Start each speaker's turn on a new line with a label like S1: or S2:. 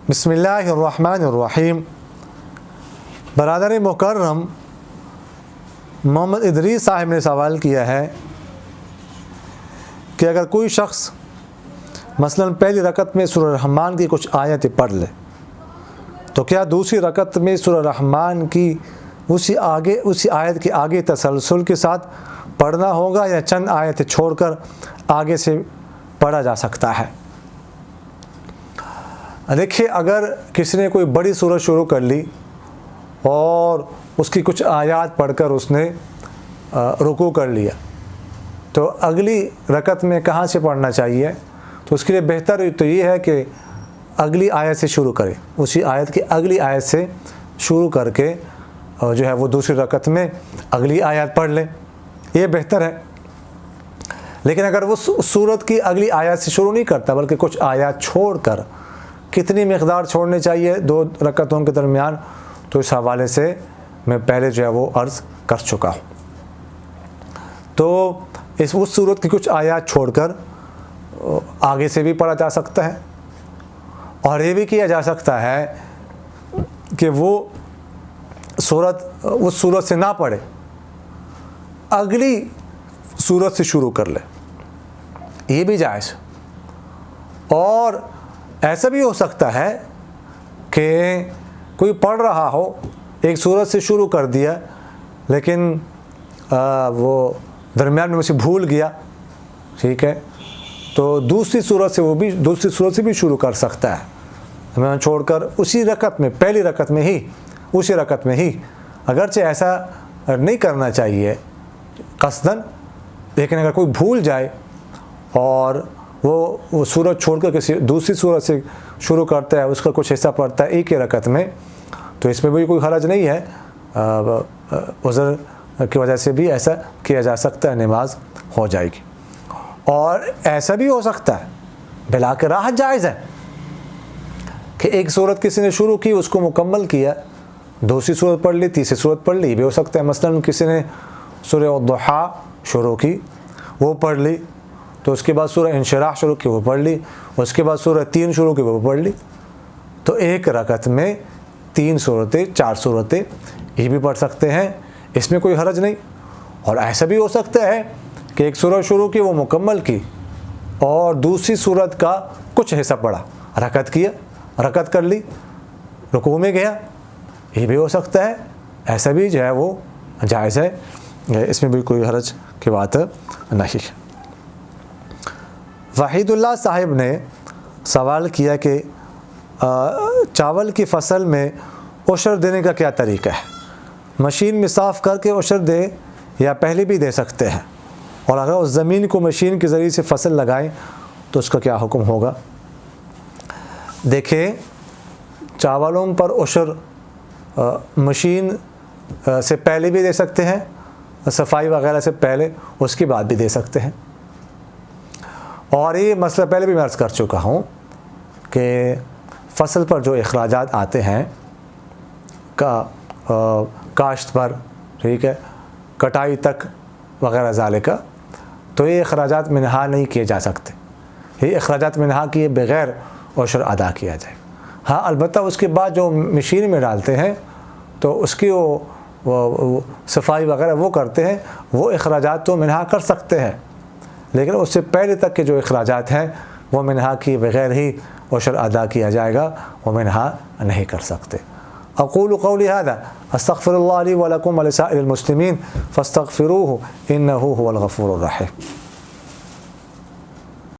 S1: بسم اللہ الرحمن الرحیم۔ برادر مکرم محمد ادریس صاحب نے سوال کیا ہے کہ اگر کوئی شخص مثلا پہلی رکعت میں سورہ رحمان کی کچھ آیتیں پڑھ لے تو کیا دوسری رکعت میں سورہ رحمان کی اسی آیت کے آگے تسلسل کے ساتھ پڑھنا ہوگا یا چند آیتیں چھوڑ کر آگے سے پڑھا جا سکتا ہے؟ دیکھیے، اگر کسی نے کوئی بڑی سورت شروع کر لی اور اس کی کچھ آیات پڑھ کر اس نے رکوع کر لیا تو اگلی رکعت میں کہاں سے پڑھنا چاہیے؟ تو اس کے لیے بہتر تو یہ ہے کہ اگلی آیت سے شروع کرے، اسی آیت کی اگلی آیت سے شروع کر کے جو ہے وہ دوسری رکعت میں اگلی آیات پڑھ لے، یہ بہتر ہے۔ لیکن اگر وہ سورت کی اگلی آیت سے شروع نہیں کرتا بلکہ کچھ آیات چھوڑ کر، کتنی مقدار چھوڑنی چاہیے دو رکعتوں کے درمیان، تو اس حوالے سے میں پہلے جو ہے وہ عرض کر چکا ہوں۔ تو اس سورت کی کچھ آیات چھوڑ کر آگے سے بھی پڑھا جا سکتا ہے، اور یہ بھی کیا جا سکتا ہے کہ وہ سورت اس سورت سے نہ پڑھے، اگلی سورت سے شروع کر لے، یہ بھی جائز۔ اور ایسا بھی ہو سکتا ہے کہ کوئی پڑھ رہا ہو، ایک سورت سے شروع کر دیا لیکن وہ درمیان میں اسے بھول گیا، ٹھیک ہے، تو دوسری سورت سے بھی شروع کر سکتا ہے، میں چھوڑ کر اسی رکعت میں، پہلی رکعت میں ہی، اسی رکعت میں ہی، اگرچہ ایسا نہیں کرنا چاہیے قصداً، لیکن اگر کوئی بھول جائے اور وہ سورت چھوڑ کر کسی دوسری سورت سے شروع کرتا ہے، اس کا کچھ حصہ پڑھتا ہے ایک ہی رکعت میں، تو اس میں بھی کوئی حرج نہیں ہے، عذر کی وجہ سے بھی ایسا کیا جا سکتا ہے، نماز ہو جائے گی۔ اور ایسا بھی ہو سکتا ہے، بلا کے راحت جائز ہے کہ ایک سورت کسی نے شروع کی، اس کو مکمل کیا، دوسری سورت پڑھ لی، تیسری سورت پڑھ لی، یہ بھی ہو سکتا ہے۔ مثلا کسی نے سورہ الضحیٰ شروع کی، وہ پڑھ لی، تو اس کے بعد سورہ انشراح شروع کی، وہ پڑھ لی، اس کے بعد سورہ 3 شروع کی، وہ پڑھ لی، تو ایک رکعت میں 3 سورتیں، 4 سورتیں یہ بھی پڑھ سکتے ہیں، اس میں کوئی حرج نہیں۔ اور ایسا بھی ہو سکتا ہے کہ ایک سورت شروع کی، وہ مکمل کی، اور دوسری سورت کا کچھ حصہ پڑھا، رکعت کر لی، رکوع میں گیا، یہ بھی ہو سکتا ہے، ایسا بھی جو ہے وہ جائز ہے، اس میں بھی کوئی حرج کی بات نہیں۔ وحید اللہ صاحب نے سوال کیا کہ چاول کی فصل میں عشر دینے کا کیا طریقہ ہے؟ مشین میں صاف کر کے عشر دے یا پہلے بھی دے سکتے ہیں؟ اور اگر اس زمین کو مشین کے ذریعے سے فصل لگائیں تو اس کا کیا حکم ہوگا؟ دیکھیں، چاولوں پر عشر مشین سے پہلے بھی دے سکتے ہیں، صفائی وغیرہ سے پہلے، اس کے بعد بھی دے سکتے ہیں۔ اور یہ مسئلہ پہلے بھی میں عرض کر چکا ہوں کہ فصل پر جو اخراجات آتے ہیں کاشت پر، ٹھیک ہے، کٹائی تک وغیرہ ذالک، تو یہ اخراجات منہا نہیں کیے جا سکتے، یہ اخراجات منہا کیے بغیر عشر ادا کیا جائے۔ ہاں، البتہ اس کے بعد جو مشین میں ڈالتے ہیں تو اس کی وہ صفائی وغیرہ وہ کرتے ہیں، وہ اخراجات تو منہا کر سکتے ہیں، لیکن اس سے پہلے تک کے جو اخراجات ہیں وہ منہا کیے بغیر ہی عشر ادا کیا جائے گا، وہ منہا نہیں کر سکتے۔ اقول قولی هذا استغفر اللہ لی ولکم ولسائر المسلمین فاستغفروہ انہ هو الغفور الرحیم۔